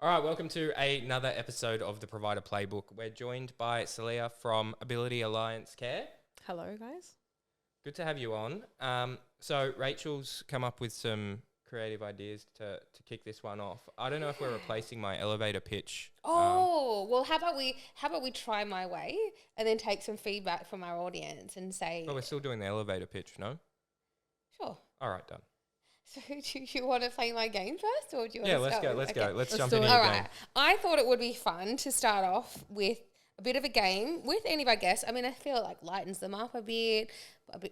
All right, welcome to another episode of the Provider Playbook. We're joined by Saleha from Ability Alliance Care. Hello, guys. Good to have you on. So Rachel's come up with some creative ideas to kick this one off. I don't know if we're replacing my elevator pitch. Well, how about we try my way and then take some feedback from our audience and say... Well, we're still doing the elevator pitch, no? Sure. All right, done. So do you want to play my game first, or do you want to let's start go. with- Let's jump do into it. your All game. right. I thought it would be fun to start off with a bit of a game with any of our guests. I mean, I feel it like lightens them up a bit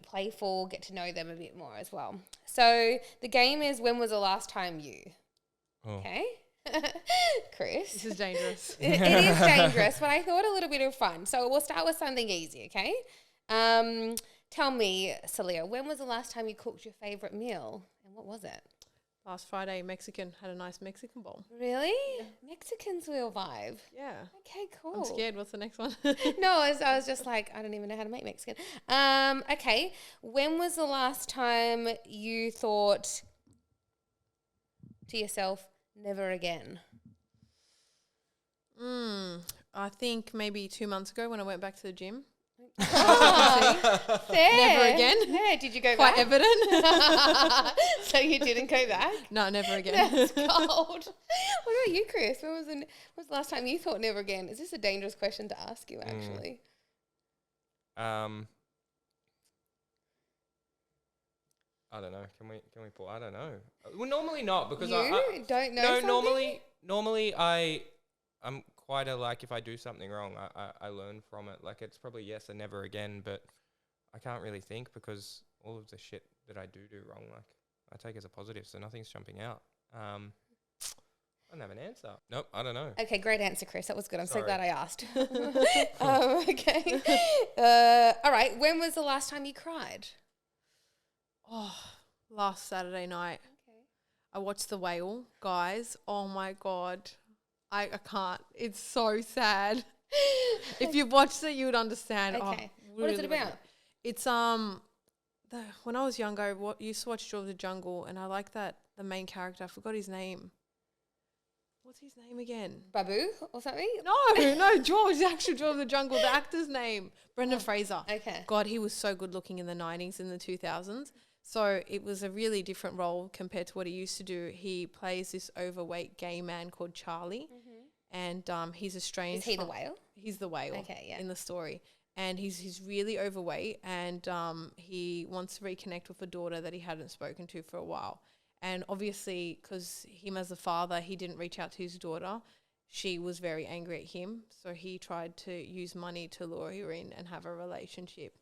playful, get to know them a bit more as well. So the game is, when was the last time you? Oh. Okay. Chris. This is dangerous. It is dangerous, but I thought a little bit of fun. So we'll start with something easy, okay? Tell me, Saleha, when was the last time you cooked your favourite meal? And what was it? Last Friday, Mexican had a nice Mexican bowl. Really? Yeah. Mexicans will vibe. Yeah. Okay, cool. I'm scared. What's the next one? No, I was just like, I don't even know how to make Mexican. Okay. When was the last time you thought to yourself, never again? I think maybe 2 months ago when I went back to the gym. Oh, fair. Never again. Yeah, did you go Quite back? evident. So you didn't go back? No, never again. That's cold. What about you, Chris? When was the last time you thought never again? Is this a dangerous question to ask you, actually? I don't know. Can we pull? I don't know. Well, normally not, because You I don't know no. something? Normally I'm quite like, if I do something wrong, I learn from it. Like, it's probably yes and never again, but I can't really think, because all of the shit that I do wrong, like, I take as a positive, so nothing's jumping out. I don't have an answer. Nope, I don't know. Okay, great answer, Chris. That was good. I'm Sorry. so glad I asked. Okay. All right. When was the last time you cried? Oh, last Saturday night. Okay. I watched The Whale. Guys, oh my God. I can't. It's so sad. If you watched it, you would understand. Okay. Oh, What is it really about? It's when I was younger, I used to watch Jaws of the Jungle, and I like that the main character. I forgot his name. What's his name again? Babu or something? No, George, the actual Jaws of the Jungle, the actor's name, Brendan Fraser. Okay. God, he was so good looking in the 90s and the 2000s. So it was a really different role compared to what he used to do. He plays this overweight gay man called Charlie, and he's estranged. Is he the whale? He's the whale. Okay, yeah. In the story, and he's really overweight, and he wants to reconnect with a daughter that he hadn't spoken to for a while. And obviously, because him as a father, he didn't reach out to his daughter. She was very angry at him, so he tried to use money to lure her in and have a relationship.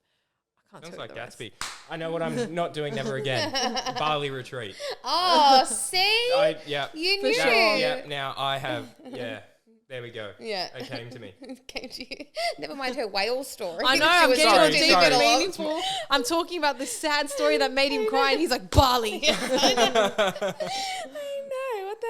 I can't Sounds tell like you the rest. Gatsby. I know what I'm not doing never again. Bali retreat. Oh, see? Yeah. You For knew. sure. Yeah, now I have, there we go. Yeah. It came to me. Came to you. Never mind her whale story. I know, She I'm was getting sorry, all deep sorry. and meaningful. I'm talking about the sad story that made him cry, and he's like, Bali. I know. What the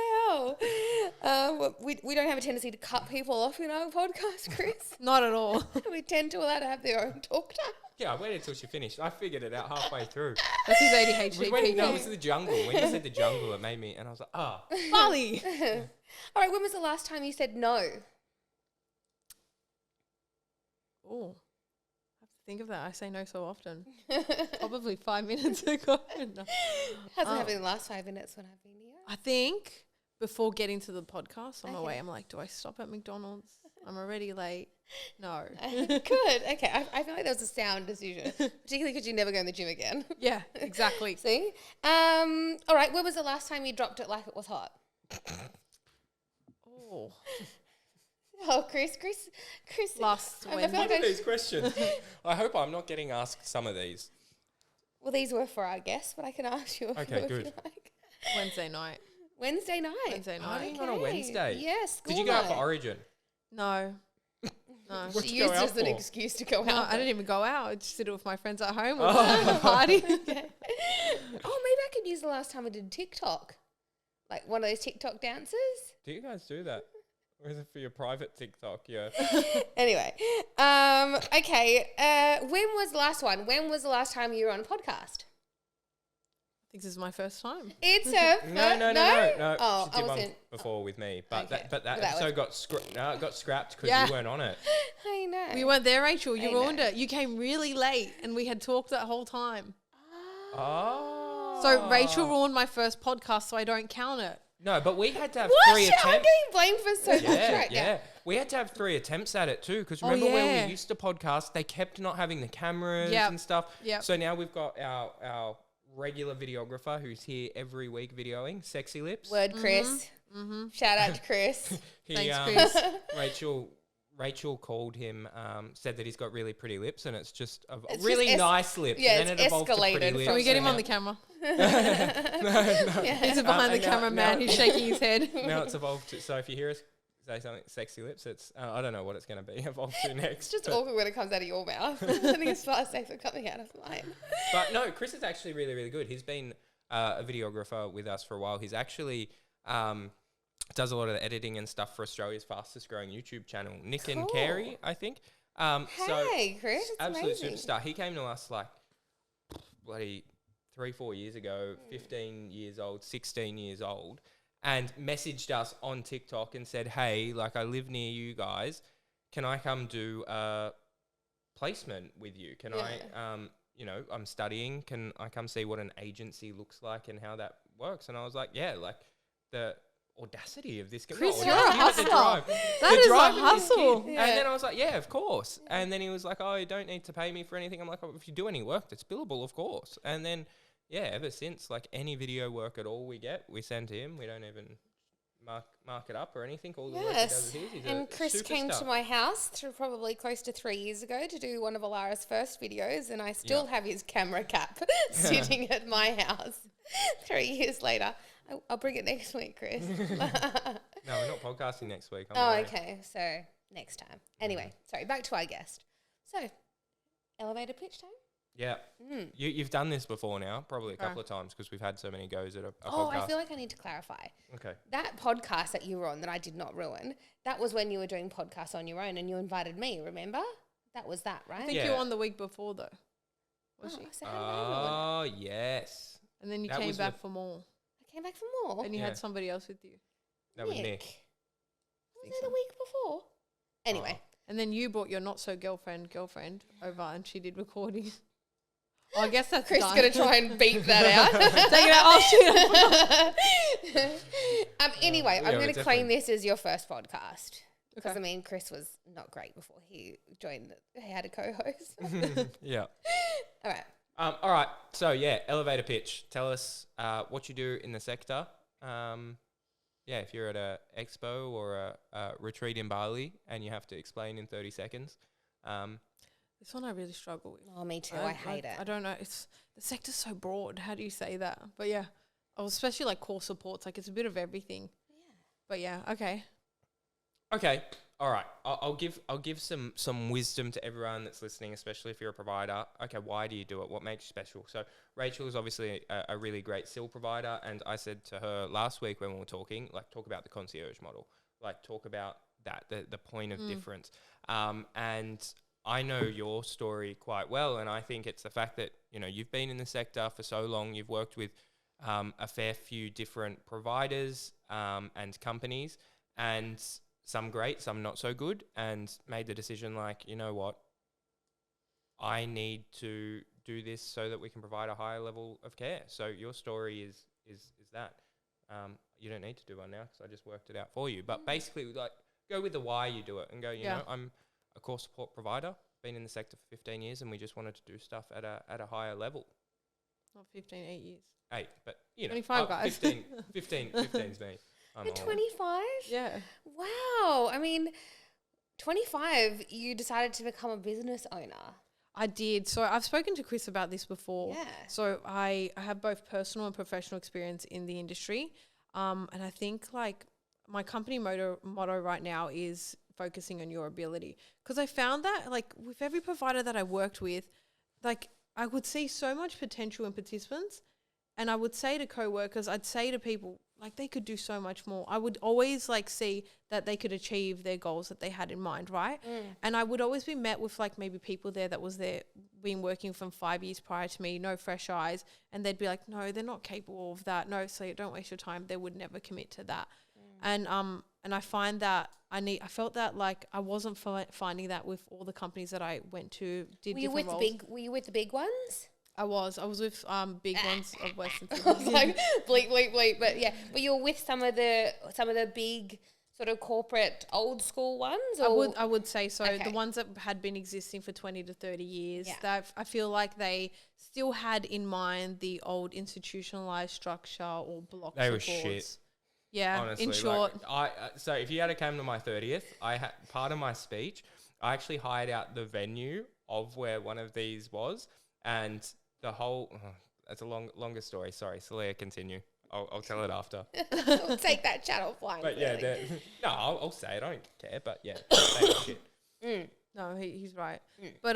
hell? We don't have a tendency to cut people off in our podcast, Chris. Not at all. We tend to allow to have their own talk time. Yeah, I waited till she finished. I figured it out halfway through. That's his It ADHD. was when, no, it people. was the jungle. When you said the jungle, it made me, and I was like, oh. Bali. All right, when was the last time you said no? Oh, I have to think of that. I say no so often. Probably 5 minutes ago. No. Hasn't happened in the last 5 minutes when I've been here. I think before getting to the podcast on my Okay. way, I'm like, do I stop at McDonald's? I'm already late. No. Good. Okay. I feel like that was a sound decision, particularly because you never go in the gym again. Yeah, exactly. See? All right. When was the last time you dropped it like it was hot? Oh, Oh, Chris. last I feel Wednesday. like What are these questions? I hope I'm not getting asked some of these. Well, these were for our guests, but I can ask you. Okay, if good. You like. Wednesday night. Wednesday night. Wednesday night. Partying on a Wednesday? Yes. Did you go out for Origin? No. No. What'd She you go used out as an for? excuse to go No, out. I didn't even go out. I just did it with my friends at home. Oh. Party. Okay. Oh, maybe I could use the last time I did TikTok, like one of those TikTok dances. Do you guys do that? Or is it for your private TikTok? Yeah. Anyway, okay. When was the last one? When was the last time you were on a podcast? This is my first time. It's her. No. Oh, She I did one wasn't. before with me, but Okay. that Well, that episode got scrapped because Yeah. you weren't on it. I know. We weren't there, Rachel. You I ruined know. it. You came really late and we had talked that whole time. Oh. So Rachel ruined my first podcast, so I don't count it. No, but we had to have What? 3 Shit, I'm attempts. getting blamed for so much right Yeah. now. We had to have 3 attempts at it too, because Oh, remember where yeah. we used to podcast, they kept not having the cameras Yep. and stuff. Yep. So now we've got our regular videographer who's here every week videoing, Sexy Lips. Word, Chris. Shout out to Chris. He, Thanks, Chris. Rachel called him, said that he's got really pretty lips, and it's just It's really just nice lips. yeah, and then it's it evolved to pretty escalated lips. Can we get him and on the camera? no. He's a behind the now- camera man. now- He's shaking his head. Now it's evolved to, so if you hear us say something Sexy Lips, it's I don't know what it's going to be evolved to next. It's just but- awkward when it comes out of your mouth. I think it's far safer coming out of mine. But no, Chris is actually really, really good. He's been a videographer with us for a while. He's actually does a lot of the editing and stuff for Australia's fastest growing YouTube channel, Nick and Cool. Carey, I think. Hey, Chris, it's absolute amazing. superstar. He came to us like bloody 3-4 years ago, 15 years old, 16 years old, and messaged us on TikTok and said, hey, like I live near you guys. Can I come do a placement with you? Can I, I'm studying. Can I come see what an agency looks like and how that works? And I was like, yeah, like the audacity of this. Chris, not you're a audacity, but the hustler. drive. That The is a drive of this hustle. kid. Yeah. And then I was like, yeah, of course. And then he was like, oh, you don't need to pay me for anything. I'm like, oh, if you do any work that's billable, of course. And then, yeah, ever since, like any video work at all we get, we send to him. We don't even mark it up or anything. All the work he does Yes. is his. He's And a Chris came to superstar. my house probably close to 3 years ago to do one of Alara's first videos, and I still have his camera cap sitting at my house 3 years later. I'll bring it next week, Chris. No, we're not podcasting next week. Oh, okay. So next time. Anyway, sorry, back to our guest. So, elevator pitch time? Yeah. You've done this before now, probably a couple of times because we've had so many goes at a Oh, podcast. I feel like I need to clarify. Okay. That podcast that you were on that I did not ruin, that was when you were doing podcasts on your own and you invited me, remember? That was that, right? I think Yeah. you were on the week before though. Was Oh, she? so how did I ruin it? Oh, yes. And then you That came was back with- for more. I came back for more. And you Yeah. had somebody else with you. That was Nick. Was think it so. the week before? Anyway. And then you brought your not so girlfriend over and she did recording. Oh, I guess that's Chris is done. going to try and beat that out. Take it out. Oh, shoot. Anyway, Yeah, I'm we going to claim definitely- this as your first podcast. Because, Okay. I mean, Chris was not great before he joined. He had a co-host. Yeah. All right. All right. So, yeah, elevator pitch. Tell us what you do in the sector. If you're at a expo or a retreat in Bali and you have to explain in 30 seconds. This one I really struggle with. Oh, me too. I hate it. I don't know. It's the sector's so broad. How do you say that? But yeah, especially like core supports. Like it's a bit of everything. Yeah. But yeah, okay. Okay. All right. I'll give some wisdom to everyone that's listening, especially if you're a provider. Okay, why do you do it? What makes you special? So Rachel is obviously a really great SIL provider, and I said to her last week when we were talking, like talk about the concierge model, like talk about that the point of difference. And I know your story quite well, and I think it's the fact that you've been in the sector for so long, you've worked with a fair few different providers and companies, and some great, some not so good, and made the decision like, you know what, I need to do this so that we can provide a higher level of care. So your story is that. You don't need to do one now because I just worked it out for you. But basically, like, go with the why you do it and go, you know, I'm a core support provider, been in the sector for 15 years, and we just wanted to do stuff at a higher level. Not 15, 8 years. 8, but 25 guys. 15's me. I'm At old. 25? Yeah. Wow. I mean, 25, you decided to become a business owner. I did. So I've spoken to Chris about this before. Yeah. So I have both personal and professional experience in the industry. And I think like my company motto right now is focusing on your ability. Because I found that like with every provider that I worked with, like I would see so much potential in participants. And I would say to co-workers, I'd say to people, like they could do so much more. I would always like see that they could achieve their goals that they had in mind, right? And I would always be met with like maybe people there that was there, been working from 5 years prior to me, no fresh eyes, and they'd be like, no, they're not capable of that. No, so don't waste your time. They would never commit to that. And I find that I felt that like I wasn't finding that with all the companies that I went to, did different roles. Were you with the big ones? I was with big ones of Western I was like bleep bleep bleep, but yeah, but you're with some of the big sort of corporate old school ones. Or? I would say so. Okay. The ones that had been existing for 20 to 30 years, Yeah. that I feel like they still had in mind the old institutionalized structure or block They were supports. shit. Yeah, Honestly, in short. like, so if you had come to my 30th, I had part of my speech. I actually hired out the venue of where one of these was, and the whole. That's a longer story. Sorry, Saleha, continue. I'll tell it after. We'll take that chat offline. But really. yeah, no, I'll say it. I don't care. But yeah, they were shit. No, he's right. But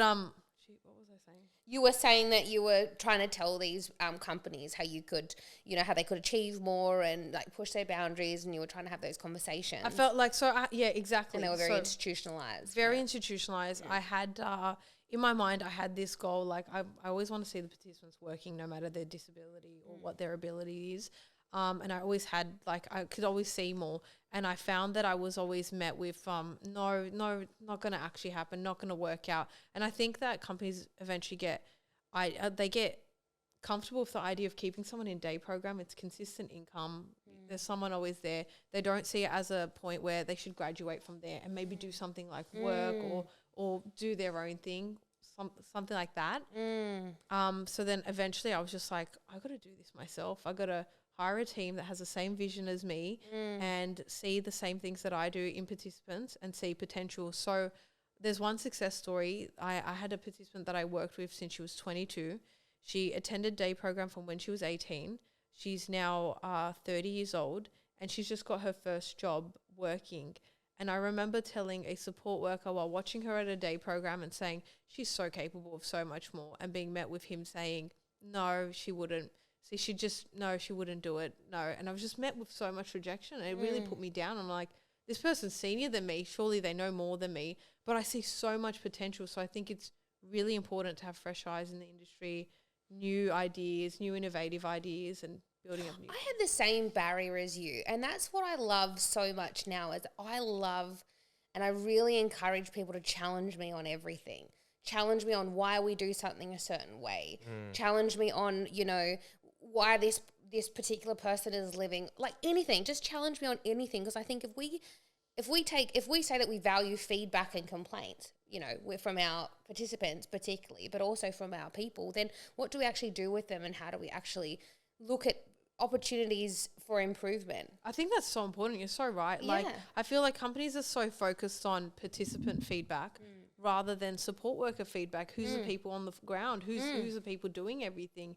shoot, what was I saying? You were saying that you were trying to tell these companies how you could, how they could achieve more and like push their boundaries, and you were trying to have those conversations. I felt like yeah, exactly. And they were very So institutionalized. very institutionalized. I had in my mind, I had this goal. Like I always want to see the participants working, no matter their disability or what their ability is. And I always had like I could always see more. And I found that I was always met with no, not going to actually happen, not going to work out. And I think that companies eventually get comfortable with the idea of keeping someone in day program. It's consistent income. There's someone always there. They don't see it as a point where they should graduate from there and maybe do something like work or do their own thing, something like that. So then eventually I was just like, I got to do this myself. I got to hire a team that has the same vision as me and see the same things that I do in participants and see potential. So there's one success story. I had a participant that I worked with since she was 22. She attended day program from when she was 18. She's now 30 years old, and she's just got her first job working. And I remember telling a support worker while watching her at a day program and saying, she's so capable of so much more, and being met with him saying, no, she wouldn't. See, she wouldn't do it. No. And I was just met with so much rejection, and it really put me down. I'm like, this person's senior than me. Surely they know more than me. But I see so much potential. So I think it's really important to have fresh eyes in the industry, new ideas, new innovative ideas, and building up new. I had the same barrier as you, and that's what I love so much now. Is I love, and I really encourage people to challenge me on everything. Challenge me on why we do something a certain way. Challenge me on, why this particular person is living, like anything. Just challenge me on anything, because I think if we say that we value feedback and complaints, from our participants particularly, but also from our people, then what do we actually do with them, and how do we actually look at opportunities for improvement? I think that's so important. You're so right. Yeah. Like, I feel like companies are so focused on participant feedback rather than support worker feedback. Who's the people on the ground? Who's the people doing everything?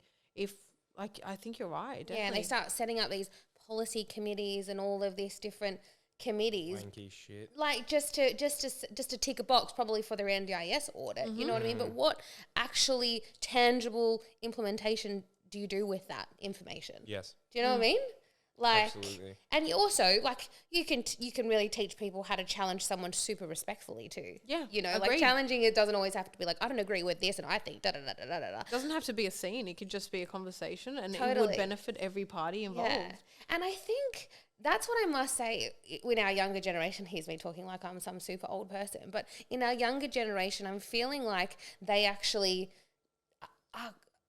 I think you're right. Definitely. Yeah, and they start setting up these policy committees and all of these different committees, Wanky shit. like just to tick a box, probably for their NDIS audit. You know what I mean? But what actually tangible implementation do you do with that information? Yes. Do you know what I mean? Like, Absolutely. and you also you can really teach people how to challenge someone super respectfully too. Yeah, like agreed. challenging it doesn't always have to be like, I don't agree with this, and I think da da da da da da. It doesn't have to be a scene. It could just be a conversation, and it Totally. would benefit every party involved. Yeah, and I think that's what I must say. In our younger generation, here's me talking like I'm some super old person, but in our younger generation, I'm feeling like they actually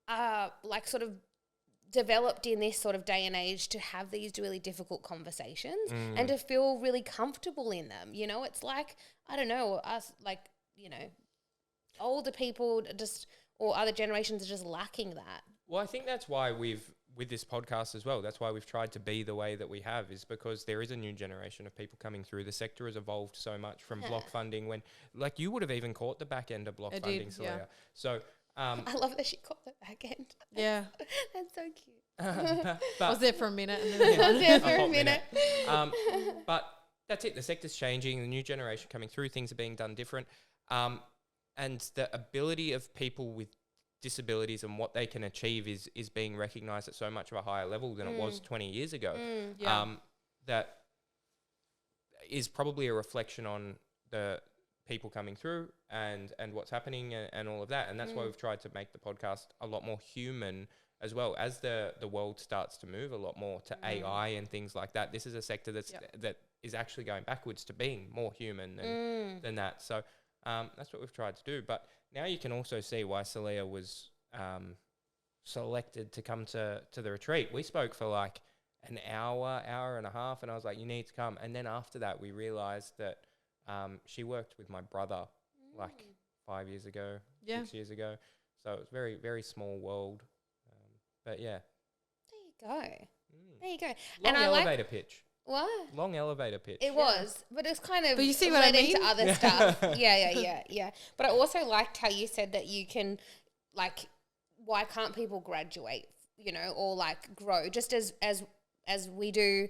are like sort of developed in this sort of day and age to have these really difficult conversations and to feel really comfortable in them. It's like, I don't know, us older people or other generations are just lacking that. Well, I think that's why with this podcast as well, that's why we've tried to be the way that we have, is because there is a new generation of people coming through. The sector has evolved so much from block funding, when like you would have even caught the back end of block funding, Saleha. yeah. So I love that she caught the back end. Yeah. That's so cute. I was there for a minute. And then I was there for a a hot minute. But that's it. The sector's changing. The new generation coming through. Things are being done different. And the ability of people with disabilities and what they can achieve is being recognised at so much of a higher level than it was 20 years ago. That is probably a reflection on the people coming through and what's happening and all of that. And that's why we've tried to make the podcast a lot more human as well. As the world starts to move a lot more to AI and things like that, this is a sector that is actually going backwards to being more human than that. So that's what we've tried to do. But now you can also see why Saleha was selected to come to the retreat. We spoke for like an hour and a half, and I was like, you need to come. And then after that, we realised that she worked with my brother like 5 years ago, 6 years ago. So it was very, very small world. But yeah. There you go. Long And I elevator pitch. What? Long elevator pitch. It was, but it's kind of But you see what I mean? into other stuff. Yeah. But I also liked how you said that you can, like, why can't people graduate, you know, or like grow just as we do.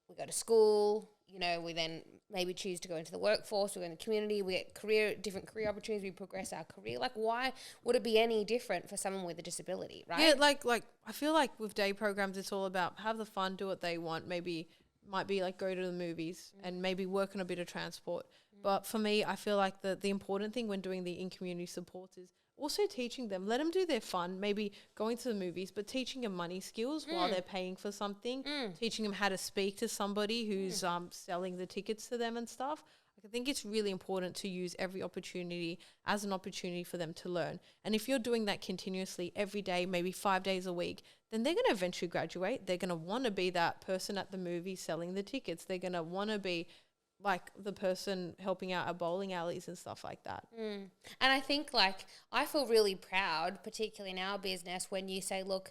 We go to school, you know, we then maybe choose to go into the workforce, we go in the community, we get different career opportunities, we progress our career. Like, why would it be any different for someone with a disability, right? Yeah, like I feel like with day programs, it's all about have the fun, do what they want. Maybe might be like go to the movies and maybe work on a bit of transport. But for me, I feel like the important thing when doing the in-community supports is also teaching them, let them do their fun, maybe going to the movies, but teaching them money skills while they're paying for something, teaching them how to speak to somebody who's selling the tickets to them and stuff. I think it's really important to use every opportunity as an opportunity for them to learn. And if you're doing that continuously every day, maybe 5 days a week, then they're going to eventually graduate. They're going to want to be that person at the movie selling the tickets. They're going to want to be like the person helping out at bowling alleys and stuff like that. And I think, like, I feel really proud, particularly in our business, when you say, look,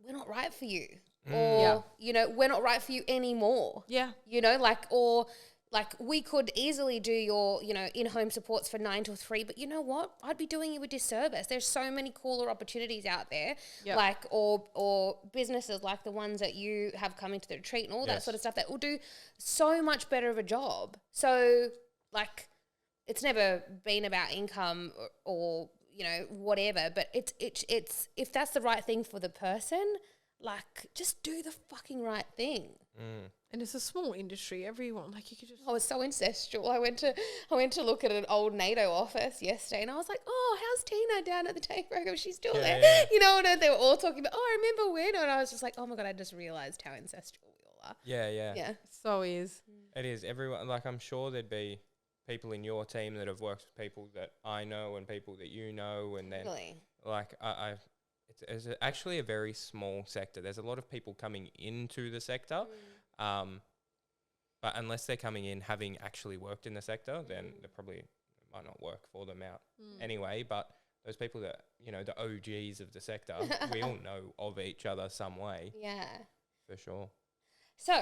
we're not right for you. Or, you know, we're not right for you anymore. Yeah. You know, like, or like we could easily do your, you know, in-home supports for 9 till 3, but you know what? I'd be doing you a disservice. There's so many cooler opportunities out there, like, or businesses like the ones that you have coming to the retreat and all that sort of stuff that will do so much better of a job. So, like, it's never been about income or you know, whatever, but it's if that's the right thing for the person, like, just do the fucking right thing. And it's a small industry. Everyone, like, you could just... Oh, it's so ancestral. I went to look at an old NATO office yesterday, and I was like, oh, how's Tina down at the day program? She's still there. Yeah. You know, and they were all talking about, oh, I remember when, and I was just like, oh my God, I just realised how ancestral we all are. Yeah. So is. It is. Everyone, like, I'm sure there'd be people in your team that have worked with people that I know and people that you know, and then, like, it's actually a very small sector. There's a lot of people coming into the sector, but unless they're coming in having actually worked in the sector, then it might not work for them out anyway. But those people that, you know, the OGs of the sector, we all know of each other some way. Yeah. For sure. So,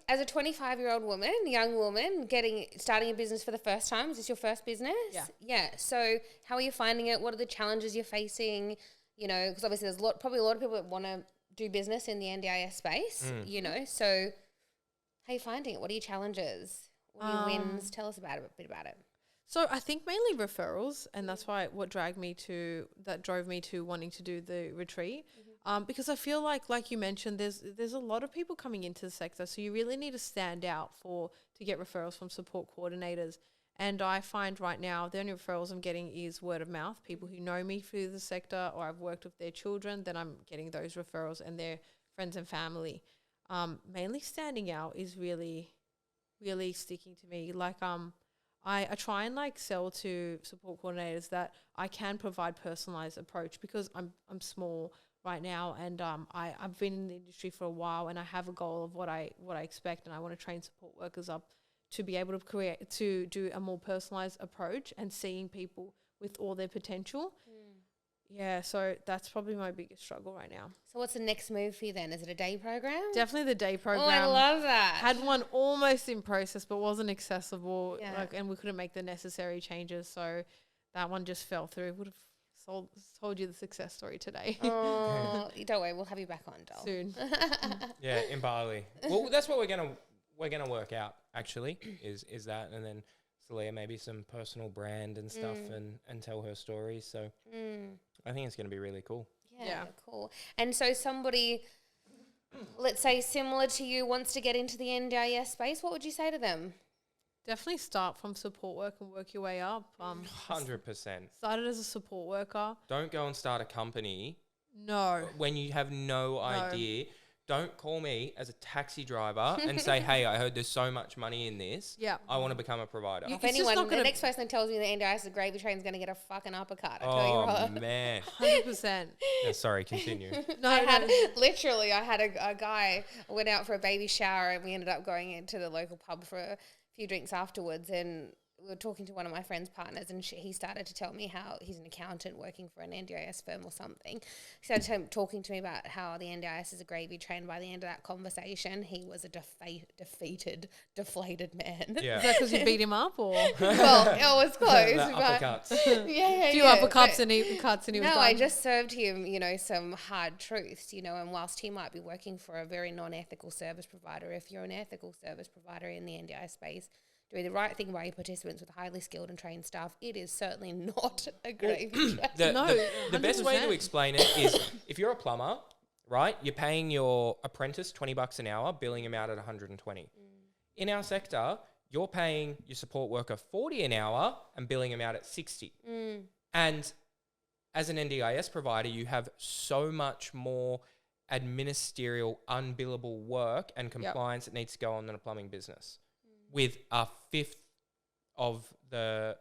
as a 25-year-old woman, young woman, starting a business for the first time, is this your first business? Yeah. So, how are you finding it? What are the challenges you're facing? You know, because obviously there's probably a lot of people that want to do business in the NDIS space, you know. So, how are you finding it? What are your challenges? What are your wins? Tell us a bit about it. So, I think mainly referrals, and that's what drove me to wanting to do the retreat. Because I feel like you mentioned, there's a lot of people coming into the sector, so you really need to stand out to get referrals from support coordinators. And I find right now the only referrals I'm getting is word of mouth, people who know me through the sector or I've worked with their children, then I'm getting those referrals and their friends and family. Mainly standing out is really, really sticking to me. Like, I try and like sell to support coordinators that I can provide personalized approach because I'm small right now, and I've been in the industry for a while, and I have a goal of what I expect, and I want to train support workers up to be able to do a more personalized approach and seeing people with all their potential. Yeah, so that's probably my biggest struggle right now. So what's the next move for you then? Is it a day program? Definitely the day program. Oh, I love that. Had one almost in process but wasn't accessible, and we couldn't make the necessary changes, so that one just fell through. Would have told you the success story today. Oh, don't worry, we'll have you back on, doll. Soon. Yeah, in Bali. Well, that's what we're gonna work out actually. Is that, and then Saleha maybe some personal brand and stuff and tell her story. So I think it's going to be really cool. Yeah, cool. And so somebody, let's say similar to you, wants to get into the NDIS space, what would you say to them? Definitely start from support work and work your way up. 100%. Started as a support worker. Don't go and start a company No. when you have no idea. Don't call me as a taxi driver and say, hey, I heard there's so much money in this. Yeah. I want to become a provider. If anyone, the next person that tells me the NDIS is a gravy train is going to get a fucking uppercut. I tell you Oh, what. man. 100%. Yeah, sorry, continue. I had a guy, went out for a baby shower and we ended up going into the local pub for a few drinks afterwards, and we were talking to one of my friend's partners, and he started to tell me how he's an accountant working for an NDIS firm or something. He started talking to me about how the NDIS is a gravy train. By the end of that conversation, he was a deflated man. Yeah. Is that because you beat him up or? Well, it was close. The but uppercuts. yeah, A few uppercuts and he was no, done. I just served him, some hard truths, and whilst he might be working for a very non-ethical service provider, if you're an ethical service provider in the NDI space, doing the right thing by your participants with highly skilled and trained staff, it is certainly not a gravy train. The best way to 100%. explain it is if you're a plumber, right, you're paying your apprentice $20 an hour, billing him out at 120. In our sector, you're paying your support worker $40 an hour and billing him out at 60. And as an NDIS provider, you have so much more administerial, unbillable work and compliance that needs to go on than a plumbing business, with a fifth of the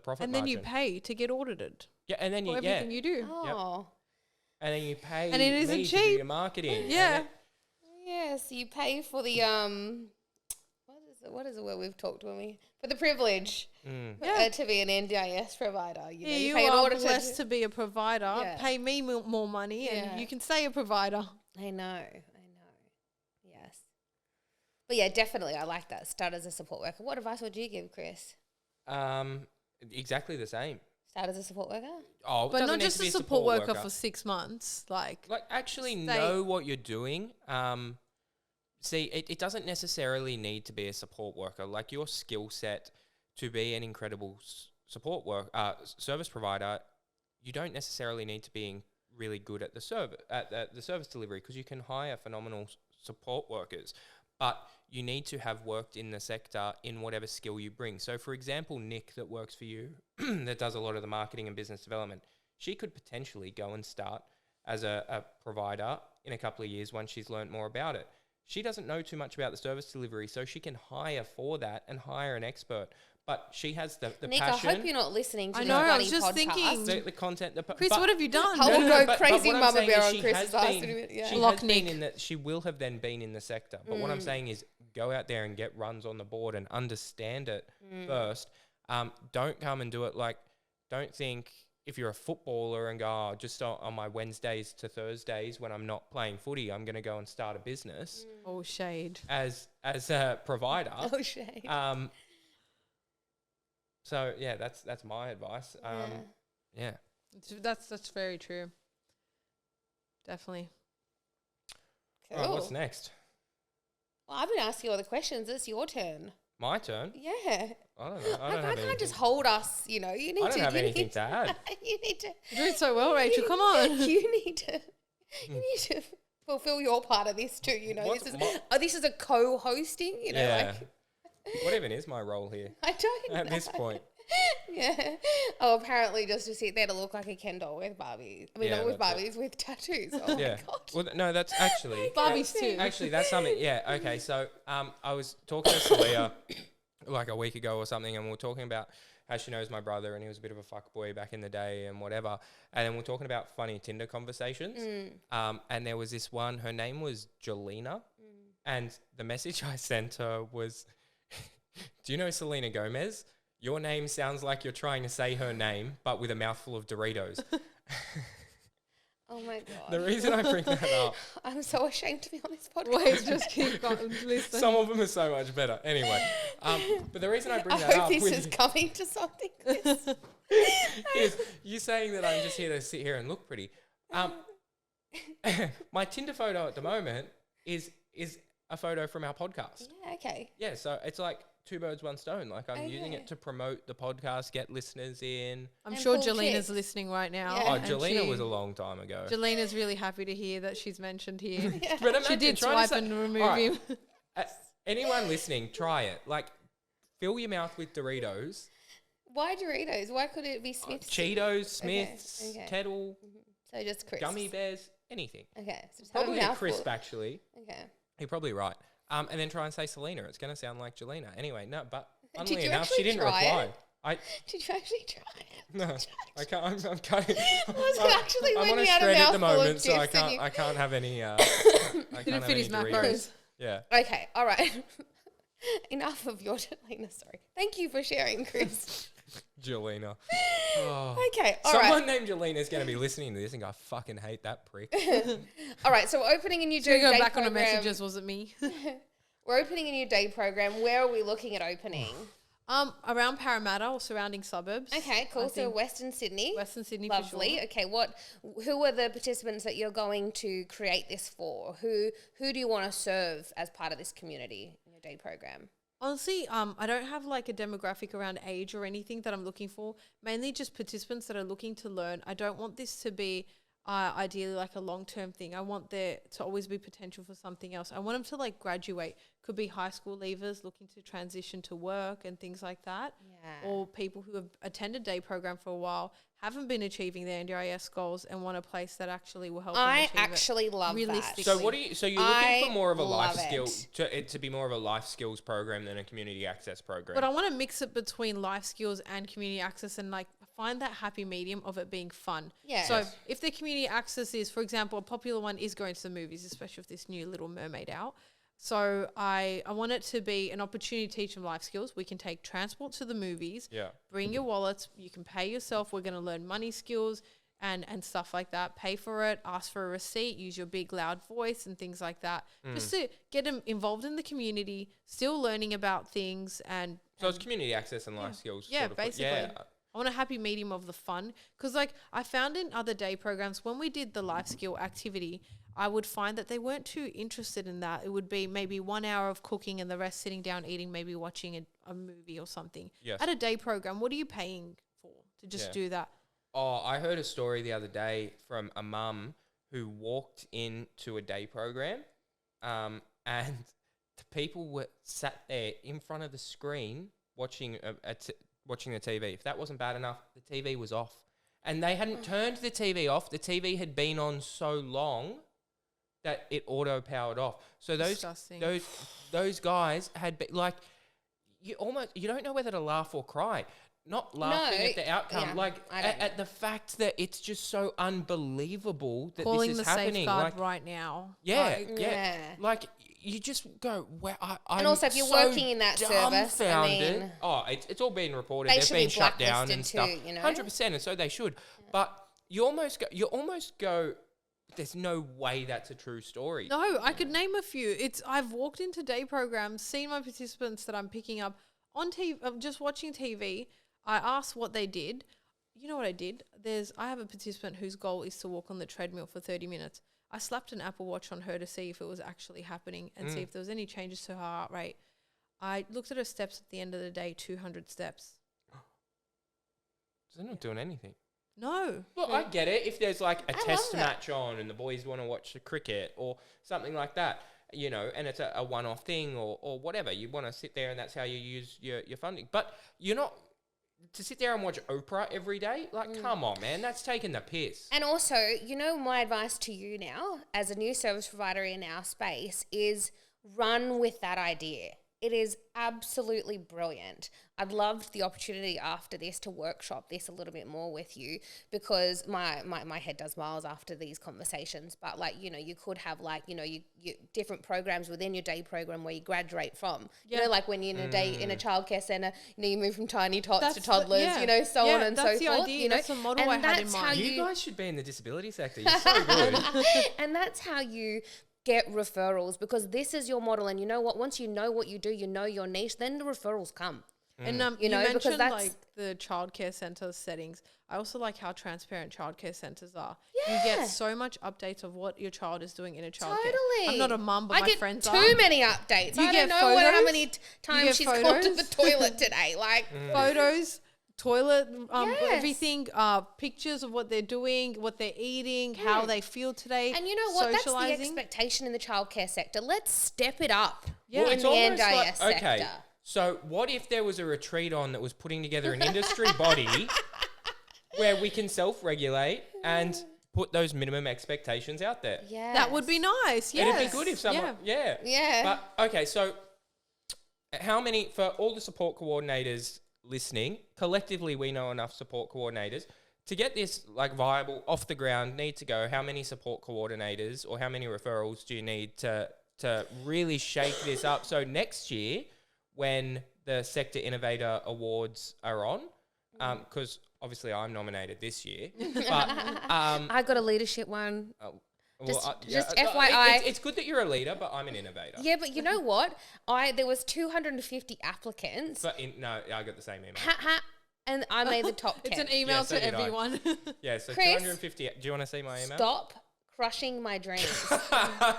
profit and then margin. you pay to get audited Yeah, and then for everything you do. Oh, and then you pay And it isn't me to do cheap. your marketing. Yeah. yes, you pay for the what is the word we've talked when we for the privilege to be an NDIS provider. You pay in are order blessed to be a provider. Yeah. Pay me more money and you can stay a provider. I know. Yes. But yeah, definitely, I like that. Start as a support worker. What advice would you give, Chris? Exactly the same. Start as a support worker? Oh, it But doesn't not need just to be a support worker for 6 months. Like actually stay- know what you're doing. See, it doesn't necessarily need to be a support worker. Like your skill set to be an incredible service provider, you don't necessarily need to be really good at the service delivery, because you can hire phenomenal support workers, but you need to have worked in the sector in whatever skill you bring. So, for example, Nick that works for you, that does a lot of the marketing and business development, she could potentially go and start as a provider in a couple of years once she's learned more about it. She doesn't know too much about the service delivery, so she can hire for that and hire an expert. But she has the Nick, passion. I hope you're not listening to I this know, I bloody was just podcast. thinking. The content. Chris, what have you done? I will go but crazy what I'm mama saying bear is on she Chris's has ass been- in a minute. Yeah. She Lock has been Nick. in that. She will have then been in the sector. But what I'm saying is, go out there and get runs on the board and understand it first. Don't come and do it like. Don't think if you're a footballer and go, oh, just on my Wednesdays to Thursdays when I'm not playing footy, I'm going to go and start a business Oh, shade. as a provider. Oh, shade. So yeah, that's my advice. Yeah. That's very true. Definitely. Cool. All right, what's next? Well, I've been asking all the questions. It's your turn. My turn. Yeah. I don't know. I can't just hold us, You need I don't to. have you anything need to add. You need to. You're doing so well, Rachel. Come on. You need to fulfill your part of this too. This is a co-hosting. Yeah. What even is my role here I don't at know. this point? Yeah. Oh, apparently just to sit there to look like a Ken doll with Barbies. I mean, Yeah, not with that's Barbies, with tattoos. Oh Yeah. my God. Well, no, that's actually Barbies too. Actually, that's something. Yeah. Okay. So, I was talking to Saleha like a week ago or something, and we were talking about how she knows my brother, and he was a bit of a fuckboy back in the day and whatever. And then we we're talking about funny Tinder conversations. And there was this one. Her name was Jolena, and the message I sent her was, "Do you know Selena Gomez? Your name sounds like you're trying to say her name, but with a mouthful of Doritos." Oh my God. The reason I bring that up, I'm so ashamed to be on this podcast. Wait, just keep going. Listen. some of them are so much better. Anyway, but the reason I bring I that hope up this with is coming to something. Chris. is you saying that I'm just here to sit here and look pretty. My Tinder photo at the moment is a photo from our podcast. Yeah, okay. Yeah, so it's like two birds, one stone. Like I'm using it to promote the podcast, get listeners in. I'm And sure cool Jelena's chicks. listening right now. Yeah. Oh, And Jelena was a long time ago. Jelena's really happy to hear that she's mentioned here. But She imagine did trying to swipe say- and remove All right. him. Anyone listening, try it. Like, fill your mouth with Doritos, Why Doritos? Why could it be Smiths? Cheetos, Smiths, okay. Kettle, So just crisps. gummy bears, anything. Okay. So just have Probably a mouthful. crisp, actually. Okay. You're probably right. And then try and say Selena. It's going to sound like Jelena. Anyway, no, but Did funnily you enough, she actually didn't try reply. it? Did you actually try it? No, I can't. I'm cutting. Was it actually I'm when on a you had a shred at the mouthful of moment, so I chips and can't. you- I can't have any. I Didn't can't have fit his any macros. Doritos. Yeah. Okay. All right. Enough of your Jelena story. Thank you for sharing, Chris. Jelena. Oh. Okay. All right. Someone named Jelena is going to be listening to this and go, I fucking hate that prick. All right. So we're opening a new So you day go back on the program. messages, was it me? We're opening a new day program. Where are we looking at opening? Around Parramatta or surrounding suburbs. Okay, cool. I So think Western Sydney. Western Sydney for Lovely. sure. Okay, who are the participants that you're going to create this for? Who do you want to serve as part of this community in your day program? Honestly, I don't have like a demographic around age or anything that I'm looking for. Mainly just participants that are looking to learn. I don't want this to be ideally like a long-term thing. I want there to always be potential for something else. I want them to like graduate. Could be high school leavers looking to transition to work and things like that. Yeah. Or people who have attended day program for a while, haven't been achieving their NDIS goals and want a place that actually will help them I achieve it. actually love that. Realistically. So what do you? So you're looking I for more of a life love skill it. to be more of a life skills program than a community access program. But I want to mix it between life skills and community access and like find that happy medium of it being fun. Yeah. So Yes. if the community access is, for example, a popular one is going to the movies, especially with this new Little Mermaid out. So I want it to be an opportunity to teach them life skills. We can take transport to the movies. Yeah. Bring your wallets. You can pay yourself. We're going to learn money skills and stuff like that. Pay for it. Ask for a receipt. Use your big loud voice and things like that. Just to get them involved in the community, still learning about things and So it's community access and life skills. yeah, sort of basically. Yeah. I want a happy medium of the fun because like I found in other day programs when we did the life skill activity, I would find that they weren't too interested in that. It would be maybe 1 hour of cooking and the rest sitting down eating, maybe watching a movie or something. Yes. At a day program, what are you paying for to just Yeah. do that? Oh, I heard a story the other day from a mum who walked into a day program, and the people were sat there in front of the screen watching watching the TV. If that wasn't bad enough, the TV was off, and they hadn't turned the TV off. The TV had been on so long that it auto powered off. So Disgusting. those guys had been like, you don't know whether to laugh or cry. Not laughing No, at the outcome, yeah, like I don't at the fact that it's just so unbelievable that Calling this the is happening. safeguard Like, right now. yeah, Like, yeah, Yeah. like you just go, well, I'm And also, if you're so working in that service, I dumbfounded. mean, it's all been reported. they They've should been be shut down blacklisted and stuff. too, you know? 100%, and so they should. But you almost go. There's no way that's a true story. No, I could name a few. I've walked into day programs, seen my participants that I'm picking up on TV, just watching TV. I asked what they did. You know what I did? I have a participant whose goal is to walk on the treadmill for 30 minutes. I slapped an Apple Watch on her to see if it was actually happening and see if there was any changes to her heart rate. I looked at her steps at the end of the day, 200 steps. They're not doing anything. No. Look, I get it. If there's like a I test love that. match on and the boys want to watch the cricket or something like that, you know, and it's a one-off thing or whatever, you want to sit there and that's how you use your funding. But you're not to sit there and watch Oprah every day. Like, come on, man, that's taking the piss. And also, you know, my advice to you now, as a new service provider in our space, is run with that idea. It is absolutely brilliant. I'd love the opportunity after this to workshop this a little bit more with you because my head does miles after these conversations. But like, you know, you could have like, you know, you different programs within your day program where you graduate from. Yeah. You know, like when you're in a day in a childcare centre, you know, you move from tiny tots to That's toddlers, yeah. you know, so Yeah, on and so that's the forth. idea. You know, That's the model and I had in that's how mind. You guys should be in the disability sector. You're so good. and that's how you get referrals because this is your model. And you know what? Once you know what you do, you know your niche, then the referrals come. And You you know, because mentioned that's- like the childcare centre settings. I also like how transparent childcare centres are. You get so much updates of what your child is doing in a childcare. Totally. I'm not a mum, but I my get friends too are. many updates. You I get don't know how photos? many times get she's gone to the photos? toilet today. Like, Photos, toilet, Yes. everything, pictures of what they're doing, what they're eating, how they feel today. and you know what? That's the socialising. expectation in the childcare sector. Let's step it up Yeah. Well, in it's the almost NDIS like, sector. okay, so what if there was a retreat on that was putting together an industry body where we can self-regulate and put those minimum expectations out there? Yeah, That would be nice. Yes. It'd be good if someone, Yeah. But, okay, so how many, for all the support coordinators listening, collectively we know enough support coordinators to get this like viable off the ground, need to go, how many support coordinators or how many referrals do you need to really shake this up? So next year when the Sector Innovator Awards are on, because obviously I'm nominated this year, but I got a leadership one. Just yeah, FYI. it's good that you're a leader, but I'm an innovator. Yeah, but you know what? There was 250 applicants. But no, I got the same email. And I made the top 10. It's an email so to did I. everyone. Yeah, so Chris, 250. Do you want to see my email? Stop crushing my dreams. All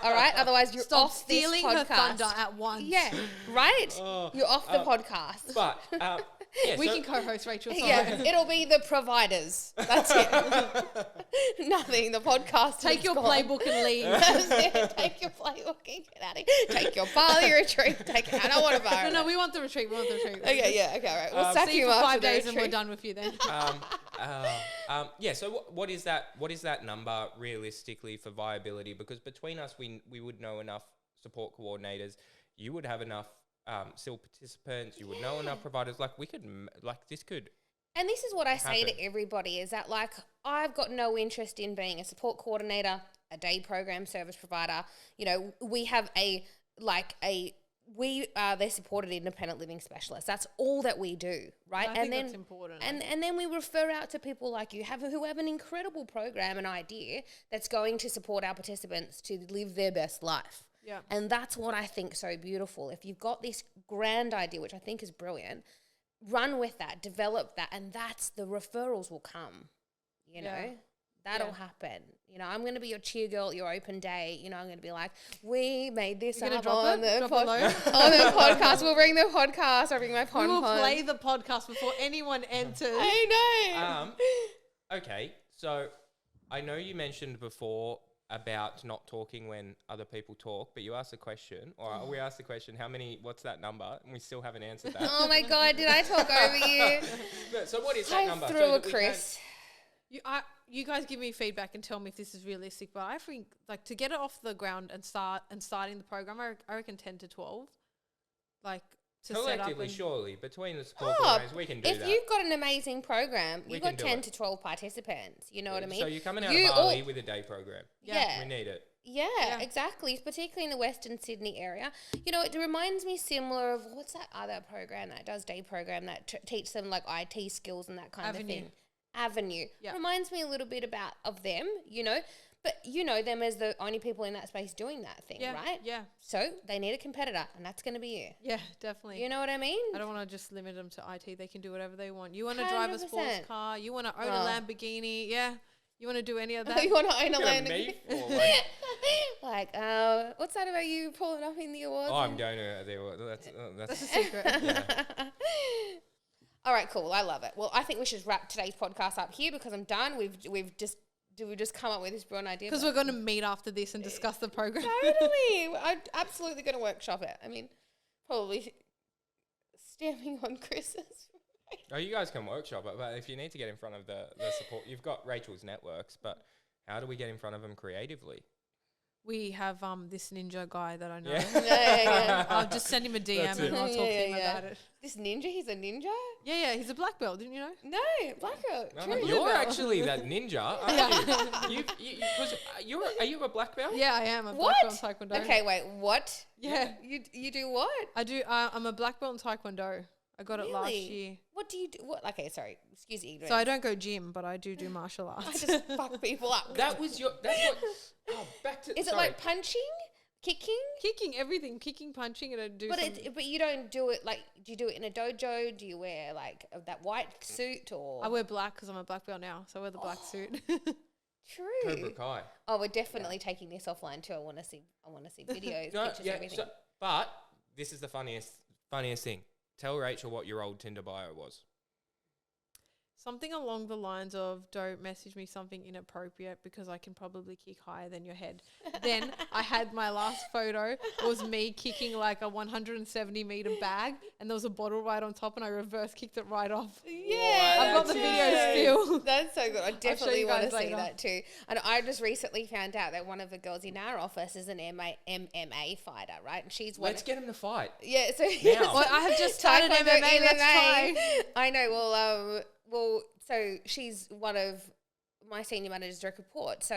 right? Otherwise, you're Stop off this stealing podcast. her thunder at once. Yeah, right? You're off the podcast. But yeah, We so- can co-host, Rachel. Sorry. Yeah, it'll be the providers. That's it. Nothing. The podcast. Take is your gone. playbook and leave. That's it. Take your playbook and get out of here. Take your Bali retreat. Take it. I don't want to borrow. No, we want the retreat. We want the retreat. Okay, yeah, okay, all right. We'll sack See you you for after 5 the days and we're retreat. done with you then. yeah. So what is that? What is that number realistically for viability? Because between us, we would know enough support coordinators. You would have enough SIL participants. You would know enough providers. Like we could, this could. And this is what I say happen. to everybody is that, like, I've got no interest in being a support coordinator, a day program service provider. You know, we have they're supported independent living specialists. That's all that we do, right? I think that's important. And then we refer out to people like you who have an incredible program and idea that's going to support our participants to live their best life. Yeah. And that's what I think so beautiful. If you've got this grand idea, which I think is brilliant, run with that, develop that, and that's the referrals will come, you know. That'll happen. You know, I'm going to be your cheer girl at your open day. You know, I'm going to be like, we made this You're gonna up drop on it? the, Drop it low? on the podcast. We'll bring the podcast. I'll bring my We will pom-pom. play the podcast before anyone enters. I know. Okay, so I know you mentioned before about not talking when other people talk, but you asked a question, or we asked the question, what's that number? And we still haven't answered that. Oh my God, did I talk over you? So what is that I number? threw So a that we can- Chris. You guys give me feedback and tell me if this is realistic, but I think like to get it off the ground and starting the program, I reckon 10 to 12. Like to set up Collectively, and surely, between the support Oh, coordinators, we can do if that. you've got an amazing program, We you've can got do 10 it. to 12 participants. You know what I mean? So you're coming out You of Bali all- with a day program. Yeah. We need it. Yeah, exactly. Particularly in the Western Sydney area. You know, it reminds me similar of what's that other program that does day program that teach them like IT skills and that kind of thing. Avenue. Yeah. Reminds me a little bit of them, you know, but you know them as the only people in that space doing that thing, right? Yeah. So they need a competitor, and that's going to be you. Yeah, definitely. You know what I mean? I don't want to just limit them to IT. They can do whatever they want. You want to drive a sports 100%. car? You want to own a Lamborghini? Yeah. You want to do any of that? You want to own a Look at land? me for, Like, what's that about you pulling up in the awards? oh, I'm going to the award. That's That's a secret. All right, cool. I love it. Well, I think we should wrap today's podcast up here because I'm done. We've just come up with this brilliant idea. Because we're going to meet after this and discuss the program. Totally. I'm absolutely going to workshop it. I mean, probably stamping on Chris's. Oh, you guys can workshop it, but if you need to get in front of the support, you've got Rachel's networks, but how do we get in front of them creatively? We have this ninja guy that I know. Yeah. I'll just send him a DM That's and it. I'll talk to him about it. This ninja, he's a ninja? Yeah, he's a black belt, didn't you know? No, black belt. No, True. you're actually that ninja, aren't you? Are you a black belt? Yeah, I am a What? black belt in Taekwondo. Okay, wait, what? Yeah. You do what? I do. I'm a black belt in Taekwondo. I got it last Really? year. What do you do? What? Okay, sorry. Excuse me. So I don't go gym, but I do martial I arts. just fuck people up. That's what. Oh, back to. Is it sorry. like punching? Kicking? everything, kicking, punching, and I do. But you don't do it like. Do you do it in a dojo? Do you wear like that white suit or? I wear black because I'm a black belt now, so I wear the black suit. True. Cobra Kai. Oh, we're definitely taking this offline too. I want to see videos, pictures, everything. But this is the funniest thing. Tell Rachel what your old Tinder bio was. Something along the lines of, don't message me something inappropriate because I can probably kick higher than your head. Then I had my last photo. It was me kicking like a 170-meter bag, and there was a bottle right on top, and I reverse kicked it right off. Yeah. I've got the video still. That's so good. I definitely want to see later. that too. And I just recently found out that one of the girls in our office is an MMA fighter, right? And she's one. Let's get him to fight. Yeah. So Now. Well, I have just started MMA. Let's try. I know. Well, so she's one of my senior manager's direct report. So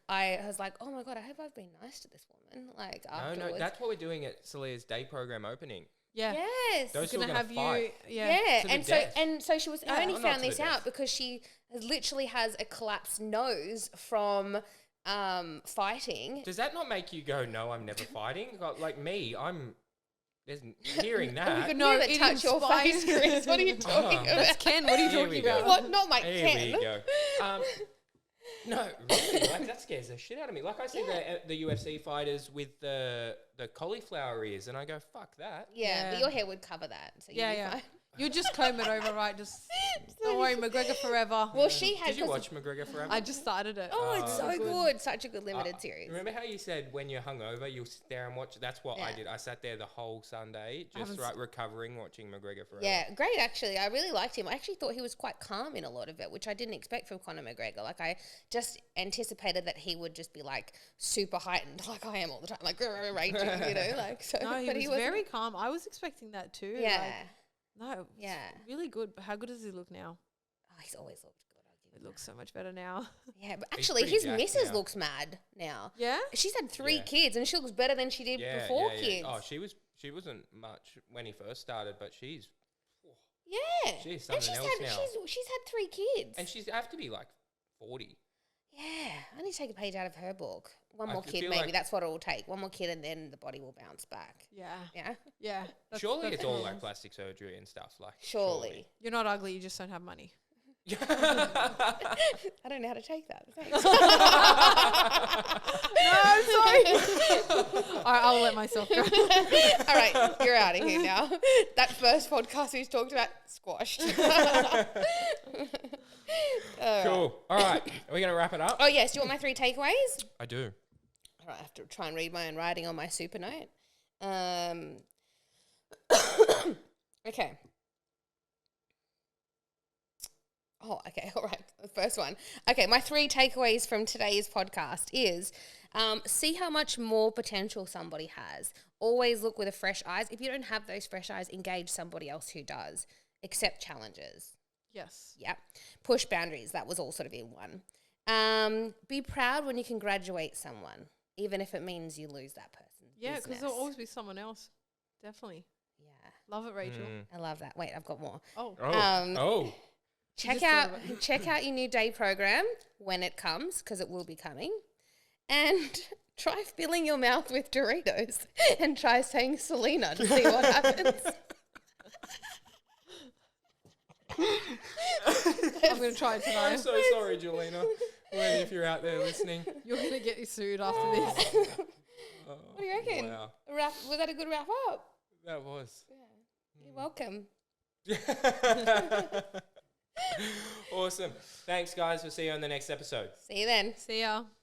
I was like, oh my God, I hope I've been nice to this woman. Like afterwards. No, that's what we're doing at Saleha's day program opening. Yeah. Yes. Those two are gonna gonna have fight. you. Yeah. Yeah. And so she was. I only I'm not found to this the out death. because she literally has a collapsed nose from fighting. Does that not make you go, no, I'm never fighting? Like me, hearing that. No, Never it touch your face, inspires- Chris. What are you talking about? That's Ken. What are you Here we talking go. about? What? Not my Here Ken. we go. No, really, like that scares the shit out of me. Like I see the UFC fighters with the cauliflower ears, and I go, fuck that. Yeah, but Yeah. your hair would cover that. So you'd be fine. You just comb it over, right? Just don't worry, McGregor forever. Well, she had. Did you watch McGregor Forever? I just started it. Oh, it's so good. good. Such a good limited series. Remember how you said when you're hungover, you'll sit there and watch? That's what I Yeah. did. I sat there the whole Sunday, just recovering, watching McGregor Forever. Yeah, great actually. I really liked him. I actually thought he was quite calm in a lot of it, which I didn't expect from Conor McGregor. Like I just anticipated that he would just be like super heightened, like I am all the time, like raging, you know, like so. No, but he was very calm. I was expecting that too. Yeah. Like, no. Yeah. Really good. But how good does he look now? Oh, he's always looked good. I'll give It him looks so much better now. that. Yeah, but He's actually, pretty his jacked missus now. looks mad now. Yeah. She's had 3 Yeah. kids, and she looks better than she did before kids. Oh, she wasn't much when he first started, but she's yeah. she's And something else now. she's had 3 kids. And she's have to be like 40. Yeah, I need to take a page out of her book. One I more feel kid, like- maybe. That's what it will take. One more kid, and then the body will bounce back. Yeah. Yeah, Yeah. Surely that's it's all the like rules. plastic surgery and stuff. Like surely. You're not ugly. You just don't have money. I don't know how to take that. Thanks. I'll let myself go. All right, you're out of here now. That first podcast we talked about, squashed. Cool. All right. Are we going to wrap it up? Oh, yes. Do you want my 3 takeaways? I do. All right, I have to try and read my own writing on my super note. Okay. Oh, okay. All right. The first one. Okay. My 3 takeaways from today's podcast is see how much more potential somebody has. Always look with a fresh eyes. If you don't have those fresh eyes, engage somebody else who does. Accept challenges. Yes. Yeah. Push boundaries. That was all sort of in one. Be proud when you can graduate someone, even if it means you lose that person. Yeah, because there'll always be someone else. Definitely. Yeah. Love it, Rachel. I love that. Wait, I've got more. Oh. Check just out thought of check out your new day program when it comes, because it will be coming. And try filling your mouth with Doritos and try saying Selena to see what happens. I'm going to try it I'm tonight. so sorry, Julina. Wait, if you're out there listening. You're going to get sued after this. What do you reckon? Wow. Was that a good wrap up? That was. You're welcome. Awesome. Thanks, guys. We'll see you on the next episode. See you then. See ya.